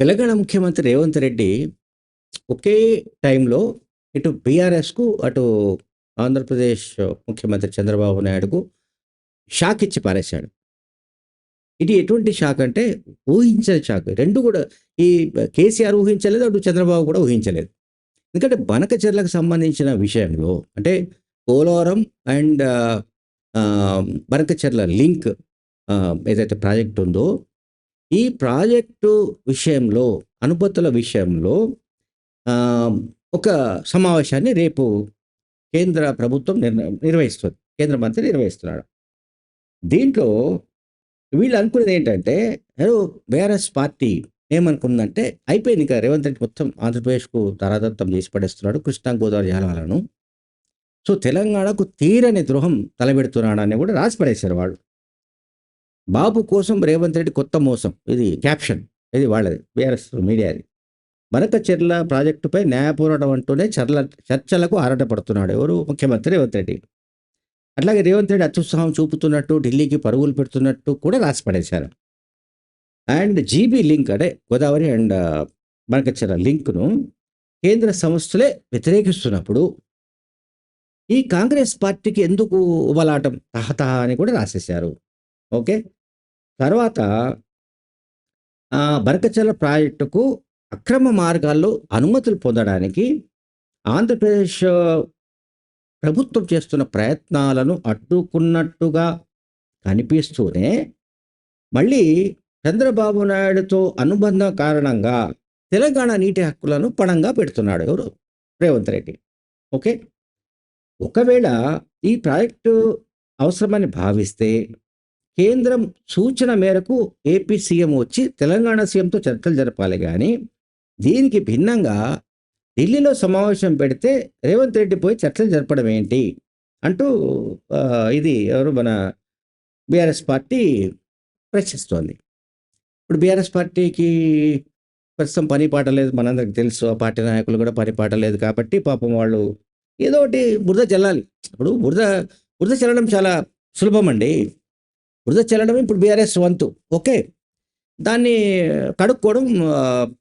తెలంగాణ ముఖ్యమంత్రి రేవంత్ రెడ్డి ఒకే టైంలో ఇటు బీఆర్ఎస్‌కు, అటు ఆంధ్రప్రదేశ్ ముఖ్యమంత్రి చంద్రబాబు నాయుడుకు షాక్ ఇచ్చి పారేశాడు. ఇది ఎటువంటి షాక్ అంటే ఊహించని షాక్. 2 కూడా ఈ కేసీఆర్ ఊహించలేదు. అటు చంద్రబాబు కూడా ఊహించలేదు. ఎందుకంటే బనకచెర్లకు సంబంధించిన విషయంలో అంటే పోలవరం అండ్ బనకచెర్ల లింక్ ఏదైతే ప్రాజెక్ట్ ఉందో, ఈ ప్రాజెక్టు విషయంలో, అనుమతుల విషయంలో ఆహ్, ఒక సమావేశాన్ని రేపు కేంద్ర ప్రభుత్వం నిర్వహిస్తుంది. కేంద్ర మంత్రి నిర్వహిస్తున్నాడు. దీంట్లో వీళ్ళు అనుకునేదేంటంటే, బీఆర్ఎస్ పార్టీ ఏమనుకుందంటే, అయిపోయింది ఇక రేవంత్ రెడ్డి మొత్తం ఆంధ్రప్రదేశ్‌కు తారాదత్తం చేసి పడేస్తున్నాడు. కృష్ణా, గోదావరి జలాలను. సో, తెలంగాణకు తీరని ద్రోహం తలపెడుతున్నాడని కూడా రాసి పడేశారు వాళ్ళు. బాబు కోసం రేవంత్ రెడ్డి కొత్త మోసం. ఇది క్యాప్షన్. ఇది వాళ్ళది. బీఆర్ఎస్ మీడియాది. బనకచెర్ల ప్రాజెక్టుపై న్యాయ పోరాటం అంటూనే చర్చలకు ఆరాటపడుతున్నాడు. ఎవరు? ముఖ్యమంత్రి రేవంత్ రెడ్డి. అట్లాగే రేవంత్ రెడ్డి అత్యుత్సాహం చూపుతున్నట్టు, ఢిల్లీకి పరుగులు పెడుతున్నట్టు కూడా రాసి పడేశారు. అండ్ జీబీ లింక్ అంటే గోదావరి అండ్ బనకచెర్ల లింక్‌ను కేంద్ర సంస్థలే వ్యతిరేకిస్తున్నప్పుడు, ఈ కాంగ్రెస్ పార్టీకి ఎందుకు ఉబలాటం తహతహ అని కూడా రాసేశారు. ఓకే. తర్వాత బనకచెర్ల ప్రాజెక్టుకు అక్రమ మార్గాల్లో అనుమతులు పొందడానికి ఆంధ్రప్రదేశ్ ప్రభుత్వం చేస్తున్న ప్రయత్నాలను అడ్డుకున్నట్టుగా కనిపిస్తూనే, మళ్ళీ చంద్రబాబు నాయుడుతో అనుబంధం కారణంగా తెలంగాణ నీటి హక్కులను పణంగా పెడుతున్నాడు ఎవరు? రేవంత్ రెడ్డి. ఓకే. ఒకవేళ ఈ ప్రాజెక్టు అవసరమని భావిస్తే, కేంద్రం సూచన మేరకు ఏపీ సీఎం వచ్చి తెలంగాణ సీఎంతో చర్చలు జరపాలి గానీ, దీనికి భిన్నంగా ఢిల్లీలో సమావేశం పెడితే రేవంత్ రెడ్డి పోయి చర్చలు జరపడం ఏంటి? అంటూ ఇది ఎవరు మన బీఆర్ఎస్ పార్టీ ప్రశ్నిస్తోంది. ఇప్పుడు బీఆర్ఎస్ పార్టీకి ప్రస్తుతం పని పాట లేదు. మనందరికి తెలుసు. ఆ పార్టీ నాయకులు కూడా పని పాట లేదు కాబట్టి పాపం వాళ్ళు ఏదో ఒకటి బురద చల్లాలి. ఇప్పుడు బురద చల్లడం చాలా సులభమండి. బురద చల్లడం ఇప్పుడు బీఆర్ఎస్ వంతు. ఓకే. దాన్ని కడుక్కోవడం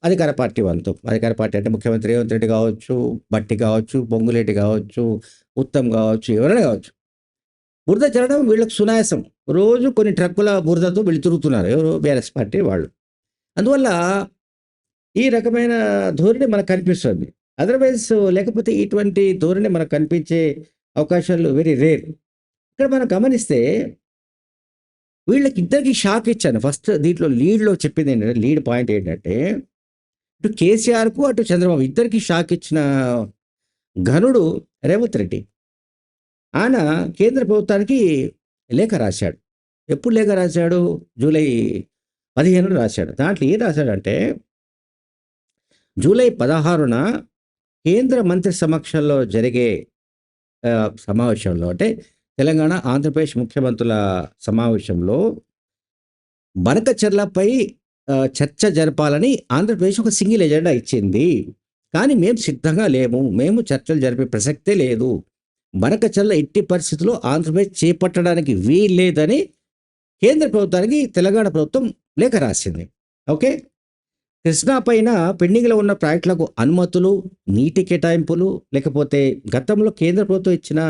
అధికార పార్టీ వంతు. అధికార పార్టీ అంటే ముఖ్యమంత్రి రేవంత్ రెడ్డి కావచ్చు, భట్టి కావచ్చు, పొంగులేటి కావచ్చు, ఉత్తమ్ కావచ్చు, ఎవరైనా కావచ్చు. బురద చల్లడం వీళ్ళకి సునాయాసం. రోజు కొన్ని ట్రక్కుల బురదతో వీళ్ళు తిరుగుతున్నారు. ఎవరు? బీఆర్ఎస్ పార్టీ వాళ్ళు. అందువల్ల ఈ రకమైన ధోరణి మనకు కనిపిస్తుంది. అదర్‌వైజ్ లేకపోతే ఇటువంటి ధోరణి మనకు కనిపించే అవకాశాలు వెరీ రేర్. ఇక్కడ మనం గమనిస్తే వీళ్ళకిద్దరికీ షాక్ ఇచ్చాను. ఫస్ట్ దీంట్లో లీడ్‌లో చెప్పిందేంటంటే, లీడ్ పాయింట్ ఏంటంటే, ఇటు కేసీఆర్‌కు, అటు చంద్రబాబు ఇద్దరికీ షాక్ ఇచ్చిన ఘనుడు రేవంత్ రెడ్డి. ఆయన కేంద్ర ప్రభుత్వానికి లేఖ రాశాడు. ఎప్పుడు లేఖ రాశాడు? జూలై 15 రాశాడు. దాంట్లో ఏం రాశాడంటే, జూలై 16న కేంద్ర మంత్రి సమక్షంలో జరిగే సమావేశంలో అంటే తెలంగాణ, ఆంధ్రప్రదేశ్ ముఖ్యమంత్రుల సమావేశంలో బనకచెర్లపై చర్చ జరపాలని ఆంధ్రప్రదేశ్ ఒక సింగిల్ ఎజెండా ఇచ్చింది. కానీ మేము సిద్ధంగా లేము. మేము చర్చలు జరిపే ప్రసక్తే లేదు. బనకచెర్ల ఎట్టి పరిస్థితుల్లో ఆంధ్రప్రదేశ్ చేపట్టడానికి వీల్లేదని కేంద్ర ప్రభుత్వానికి తెలంగాణ ప్రభుత్వం లేఖ రాసింది. ఓకే. కృష్ణా పైన పెండింగ్‌లో ఉన్న ప్రాజెక్టులకు అనుమతులు, నీటి కేటాయింపులు, లేకపోతే గతంలో కేంద్ర ప్రభుత్వం ఇచ్చిన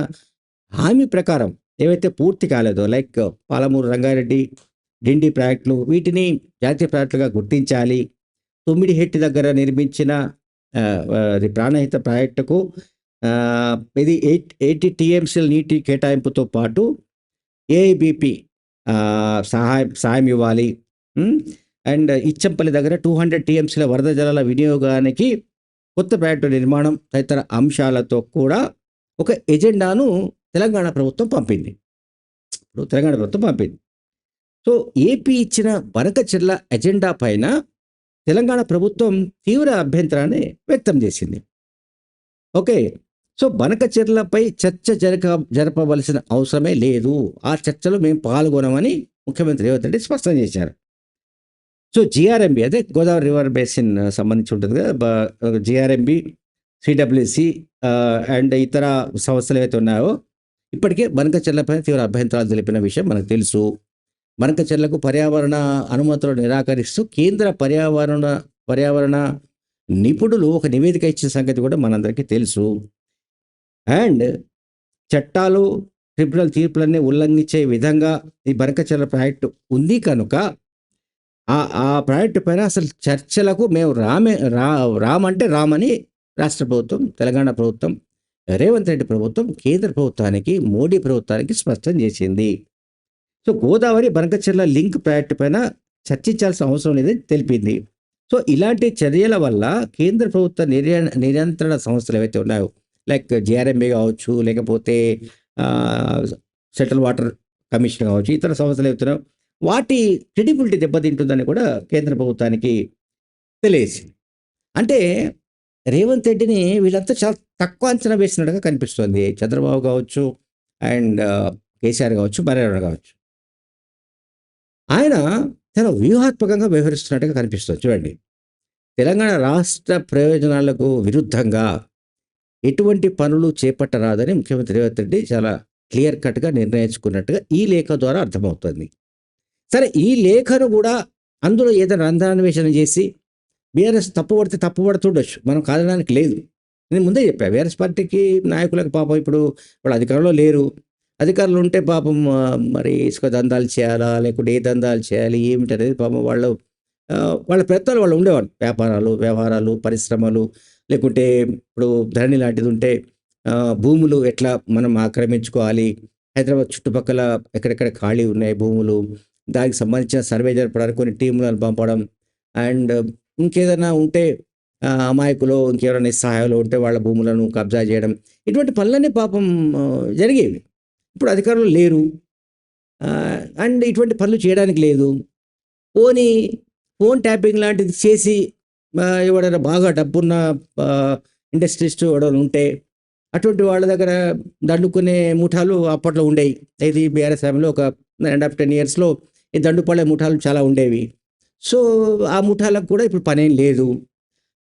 హామీ ప్రకారం ఏవైతే పూర్తి కాలేదో లైక్ పాలమూరు రంగారెడ్డి, డిండి ప్రాజెక్టులు వీటిని జాతీయ ప్రాజెక్టులుగా గుర్తించాలి. తుమ్మిడిహెట్టి దగ్గర నిర్మించిన అది ప్రాణహిత ప్రాజెక్టుకు ఇది 80 టీఎంసీల నీటి కేటాయింపుతో పాటు ఏఐబీపీ సాయం ఇవ్వాలి. అండ్ ఇచ్చంపల్లి దగ్గర 200 టీఎంసీల వరద జలాల వినియోగానికి కొత్త ప్రాజెక్టు నిర్మాణం తదితర అంశాలతో కూడా ఒక ఎజెండాను తెలంగాణ ప్రభుత్వం పంపింది. ఇప్పుడు తెలంగాణ ప్రభుత్వం పంపింది. సో, ఏపీ ఇచ్చిన బనకచెర్ల ఎజెండా పైన తెలంగాణ ప్రభుత్వం తీవ్ర అభ్యంతరాన్ని వ్యక్తం చేసింది. ఓకే. సో, బనకచెర్లపై చర్చ జరపవలసిన అవసరమే లేదు. ఆ చర్చలో మేము పాల్గొనమని ముఖ్యమంత్రి రేవంత్ రెడ్డి స్పష్టం చేశారు. సో, జీఆర్ఎంబీ అదే గోదావరి రివర్ బేసిన్ సంబంధించి ఉంటుంది కదా! జీఆర్ఎంబీ, సిడబ్ల్యూసి అండ్ ఇతర సంస్థలు ఏవైతే ఉన్నాయో ఇప్పటికే బనకచెర్లపై తీవ్ర అభ్యంతరాలు తెలిపిన విషయం మనకు తెలుసు. బనకచెర్లకు పర్యావరణ అనుమతులు నిరాకరిస్తూ కేంద్ర పర్యావరణ పర్యావరణ నిపుణులు ఒక నివేదిక ఇచ్చిన సంగతి కూడా మనందరికీ తెలుసు. అండ్ చట్టాలు, ట్రిబ్యునల్ తీర్పులన్నీ ఉల్లంఘించే విధంగా ఈ బనకచెర్ల ప్రాజెక్టు ఉంది కనుక ఆ ప్రాజెక్టు పైన అసలు చర్చలకు మేము రామంటే రామని రాష్ట్ర ప్రభుత్వం, తెలంగాణ ప్రభుత్వం, రేవంత్ రెడ్డి ప్రభుత్వం కేంద్ర ప్రభుత్వానికి, మోడీ ప్రభుత్వానికి స్పష్టం చేసింది. So Godavari Banakacherla link project పైన చర్చించాల్సిన అవసరం లేదని తెలిపింది. సో ఇలాంటి చర్యల వల్ల కేంద్ర ప్రభుత్వ నియంత్రణ సంస్థలు ఏవైతే ఉన్నాయో, లైక్ జేఆర్ఎంబీ కావచ్చు, లేకపోతే సెంట్రల్ వాటర్ కమిషన్ కావచ్చు, ఇతర సంస్థలు ఏవైతున్నాయో వాటి క్రెడిబిలిటీ దెబ్బతింటుందని కూడా కేంద్ర ప్రభుత్వానికి తెలియజేసింది. అంటే రేవంత్ రెడ్డిని వీళ్ళంతా చాలా తక్కువ అంచనా వేసినట్టుగా కనిపిస్తుంది. చంద్రబాబు కావచ్చు, అండ్ కేసీఆర్ కావచ్చు, మరెవరు కావచ్చు. ఆయన చాలా వ్యూహాత్మకంగా వ్యవహరిస్తున్నట్టుగా కనిపిస్తుంది. చూడండి, తెలంగాణ రాష్ట్ర ప్రయోజనాలకు విరుద్ధంగా ఎటువంటి పనులు చేపట్టరాదని ముఖ్యమంత్రి రేవంత్ రెడ్డి చాలా క్లియర్ కట్గా నిర్ణయించుకున్నట్టుగా ఈ లేఖ ద్వారా అర్థమవుతుంది. సరే, ఈ లేఖను కూడా అందులో ఏదైనా రంధ్రాన్వేషణ చేసి బీఆర్ఎస్ తప్పుపడుతుండొచ్చు, మనం కాదనడానికి లేదు. నేను ముందే చెప్పా, బీఆర్ఎస్ పార్టీకి నాయకులకు పాపం ఇప్పుడు వాళ్ళు అధికారంలో లేరు. అధికారులు ఉంటే పాపం మరి ఇసుక దందాలు చేయాలా, లేకుంటే ఏ దందాలు చేయాలి ఏమిటనేది పాపం వాళ్ళ ప్రయత్నాలు వాళ్ళు ఉండేవాళ్ళు. వ్యవహారాలు, పరిశ్రమలు, లేకుంటే ఇప్పుడు ధరణి లాంటిది ఉంటే భూములు ఎట్లా మనం ఆక్రమించుకోవాలి, హైదరాబాద్ చుట్టుపక్కల ఎక్కడెక్కడ ఖాళీ ఉన్నాయి భూములు, దానికి సంబంధించిన సర్వే జరపడానికి కొన్ని టీములను పంపడం, అండ్ ఇంకేదైనా ఉంటే అమాయకులు ఇంకెవరైనా నిస్సహాయాలు ఉంటే వాళ్ళ భూములను కబ్జా చేయడం, ఇటువంటి పనులన్నీ పాపం జరిగేవి. ఇప్పుడు అధికారులు లేరు, అండ్ ఇటువంటి పనులు చేయడానికి లేదు. ఫోన్ ట్యాపింగ్ లాంటిది చేసి ఎవడైనా బాగా డబ్బున్న ఇండస్ట్రిస్ట్ ఎవడైనా ఉంటే అటువంటి వాళ్ళ దగ్గర దండుకునే ముఠాలు అప్పట్లో ఉండేవి. ఇది బీఆర్ఎస్ టైంలో ఒక 9.5-10 yearsలో ఈ దండుపడే ముఠాలు చాలా ఉండేవి. సో ఆ ముఠాలకు కూడా ఇప్పుడు పనేం లేదు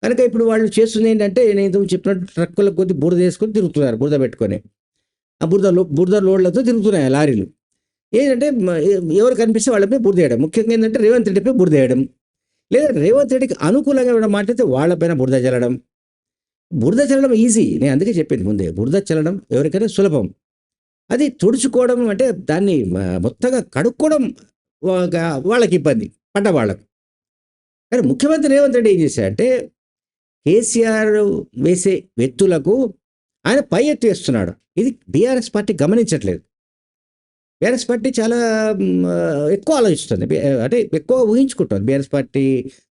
కనుక ఇప్పుడు వాళ్ళు చేస్తుంది ఏంటంటే, నేను చెప్పినట్టు ట్రక్కుల కొద్ది బురద వేసుకొని తిరుగుతున్నారు, బురద పెట్టుకొని. ఆ బురద లోడ్లతో తిరుగుతున్నాయి ఆ లారీలు. ఏంటంటే ఎవరు కనిపిస్తే వాళ్ళపై బురద వేయడం, ముఖ్యంగా ఏంటంటే రేవంత్ రెడ్డిపై బురద వేయడం, లేదా రేవంత్ రెడ్డికి అనుకూలంగా ఏమైనా మాట్లాడితే వాళ్ళపైన బురద చల్లడం. బురద చల్లడం ఈజీ, నేను అందుకే చెప్పింది ముందే, బురద చల్లడం ఎవరికైనా సులభం. అది తుడుచుకోవడం అంటే దాన్ని మొత్తంగా కడుక్కోవడం వాళ్ళకి ఇబ్బంది, వాళ్ళకు. కానీ ముఖ్యమంత్రి రేవంత్ రెడ్డి ఏం చేశాడంటే, కేసీఆర్ వేసే వ్యక్తులకు ఆయన పై ఎత్తు వేస్తున్నాడు. ఇది బీఆర్ఎస్ పార్టీ గమనించట్లేదు. బీఆర్ఎస్ పార్టీ చాలా ఎక్కువ ఆలోచిస్తుంది, అంటే ఎక్కువ ఊహించుకుంటుంది. బీఆర్ఎస్ పార్టీ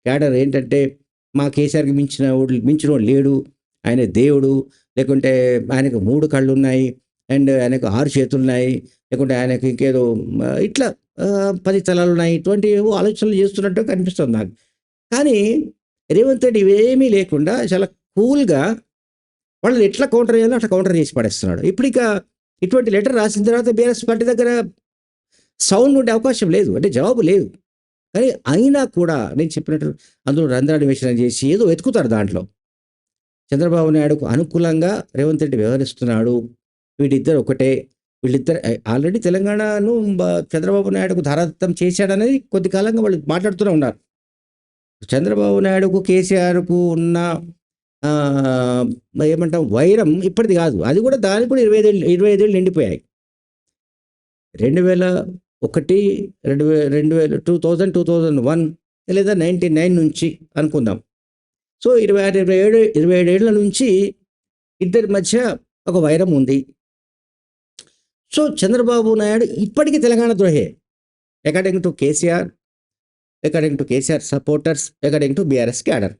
క్యాడర్ ఏంటంటే, మా కేసీఆర్కి మించినోడు లేడు, ఆయన దేవుడు, లేకుంటే ఆయనకు 3 కళ్ళు ఉన్నాయి, అండ్ ఆయనకు 6 చేతులు ఉన్నాయి, లేకుంటే ఆయనకు ఇంకేదో ఇట్లా 10 తలాలు ఉన్నాయి, ఇటువంటి ఆలోచనలు చేస్తున్నట్టు కనిపిస్తుంది నాకు. కానీ రేవంత్ రెడ్డి ఇవేమీ లేకుండా చాలా కూల్గా వాళ్ళని ఎట్లా కౌంటర్ చేయాలో అట్లా కౌంటర్ చేసి పడేస్తున్నాడు. ఇప్పుడు ఇక ఇటువంటి లెటర్ రాసిన తర్వాత బీఆర్ఎస్ పార్టీ దగ్గర సౌండ్ ఉండే అవకాశం లేదు, అంటే జవాబు లేదు. కానీ అయినా కూడా నేను చెప్పినట్టు అందులో రంధ్రాన్వేషణ చేసి ఏదో వెతుకుతారు దాంట్లో. చంద్రబాబు నాయుడుకు అనుకూలంగా రేవంత్ రెడ్డి వ్యవహరిస్తున్నాడు, వీళ్ళిద్దరు ఒకటే, వీళ్ళిద్దరు ఆల్రెడీ తెలంగాణను చంద్రబాబు నాయుడుకు ధారాదత్తం చేశాడనేది కొద్ది కాలంగా వాళ్ళు మాట్లాడుతూనే ఉన్నారు. చంద్రబాబు నాయుడుకు కేసీఆర్కు ఉన్న ఏమంటాం వైరం ఇప్పటిది కాదు, అది కూడా దానికి కూడా 25 ఏళ్ళు నిండిపోయాయి. 2001, 2001 లేదా 99 నుంచి అనుకుందాం. సో 27 ఏళ్ల నుంచి ఇద్దరి మధ్య ఒక వైరం ఉంది. సో చంద్రబాబు నాయుడు ఇప్పటికీ తెలంగాణ ద్రోహే, according to KCR, according to KCR supporters, according to BRS cadre.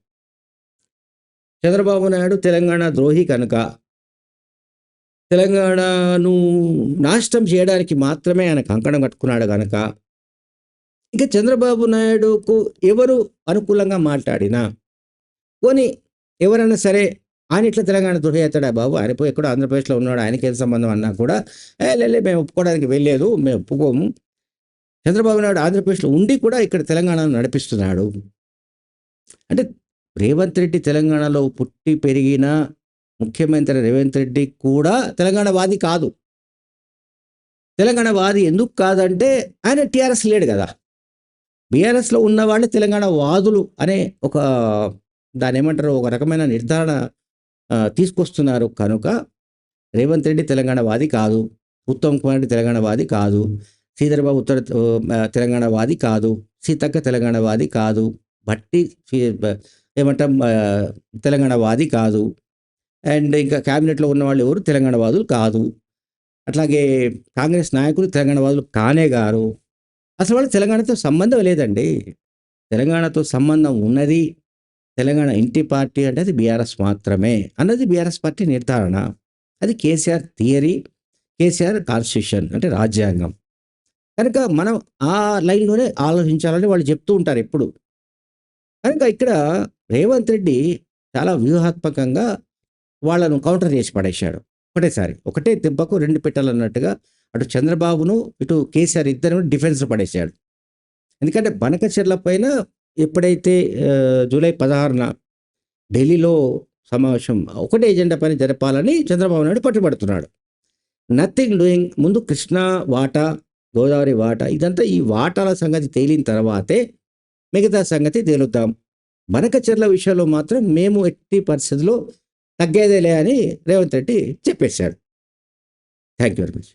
Chandrababu Naidu Telangana ద్రోహి కనుక, తెలంగాణను నాశనం చేయడానికి మాత్రమే ఆయన కంకణం కట్టుకున్నాడు కనుక, ఇక చంద్రబాబు నాయుడుకు ఎవరు అనుకూలంగా మాట్లాడినా ఎవరైనా సరే ఆయన ఇట్లా తెలంగాణ ద్రోహి అవుతాడా బాబు, ఆయన పోయి ఎక్కడో ఆంధ్రప్రదేశ్లో ఉన్నాడు, ఆయనకి ఏం సంబంధం అన్నా కూడా లే మేము ఒప్పుకోవడానికి వెళ్ళలేదు, మేము ఒప్పుకోము. చంద్రబాబు నాయుడు ఆంధ్రప్రదేశ్లో ఉండి కూడా ఇక్కడ తెలంగాణను నడిపిస్తున్నాడు అంటే, రేవంత్ రెడ్డి తెలంగాణలో పుట్టి పెరిగిన ముఖ్యమంత్రి రేవంత్ రెడ్డి కూడా తెలంగాణ వాది కాదు. తెలంగాణ వాది ఎందుకు కాదంటే ఆయన టీఆర్ఎస్ లేడు కదా. బీఆర్ఎస్‌లో ఉన్నవాళ్ళు తెలంగాణ వాదులు అనే ఒక దాన్నేమంటారు ఒక రకమైన నిర్ధారణ తీసుకొస్తున్నారు కనుక రేవంత్ రెడ్డి తెలంగాణ వాది కాదు. ఉత్తమ్ కుమార్ రెడ్డి తెలంగాణ వాది కాదు. శ్రీధర్ బాబు తెలంగాణ వాది కాదు. సీతక్క తెలంగాణ వాది కాదు. భట్టి ఏమంటాం తెలంగాణ వాది కాదు. అండ్ ఇంకా క్యాబినెట్‌లో ఉన్నవాళ్ళు ఎవరు తెలంగాణ వాదులు కాదు. అట్లాగే కాంగ్రెస్ నాయకులు తెలంగాణ వాదులు కానే గారు. అసలు వాళ్ళకి తెలంగాణతో సంబంధం లేదండి. తెలంగాణతో సంబంధం ఉన్నది తెలంగాణ ఇంటి పార్టీ అంటే అది బీఆర్ఎస్ మాత్రమే అన్నది బీఆర్ఎస్ పార్టీ నిర్ధారణ. అది కేసీఆర్ థియరీ, కేసీఆర్ కాన్స్టిట్యూషన్ అంటే రాజ్యాంగం. కనుక మనం ఆ లైన్‌లోనే ఆలోచించాలని వాళ్ళు చెప్తూ ఉంటారు ఎప్పుడు. కనుక ఇక్కడ రేవంత్ రెడ్డి చాలా వ్యూహాత్మకంగా వాళ్ళను కౌంటర్ చేసి పడేశాడు. ఒకటేసారి. ఒకటే దెబ్బకు 2 పిట్టలన్నట్టుగా అటు చంద్రబాబును, ఇటు కేసీఆర్ ఇద్దరిని డిఫెన్స్‌లో పడేశాడు. ఎందుకంటే బనకచెర్ల పైన ఎప్పుడైతే జూలై 16న ఢిల్లీలో సమావేశం ఒకటే ఎజెండా పైన జరపాలని చంద్రబాబు నాయుడు పట్టుబడుతున్నాడు. నథింగ్ డూయింగ్ ముందు కృష్ణా వాటా, గోదావరి వాటా ఇదంతా ఈ వాటాల సంగతి తేలిన తర్వాతే మిగతా సంగతి తేలుద్దాం. బనకచెర్ల విషయంలో మాత్రం మేము ఎట్టి పరిస్థితిలో తగ్గేదేలే అని రేవంత్ రెడ్డి చెప్పేశాడు. Thank you very much.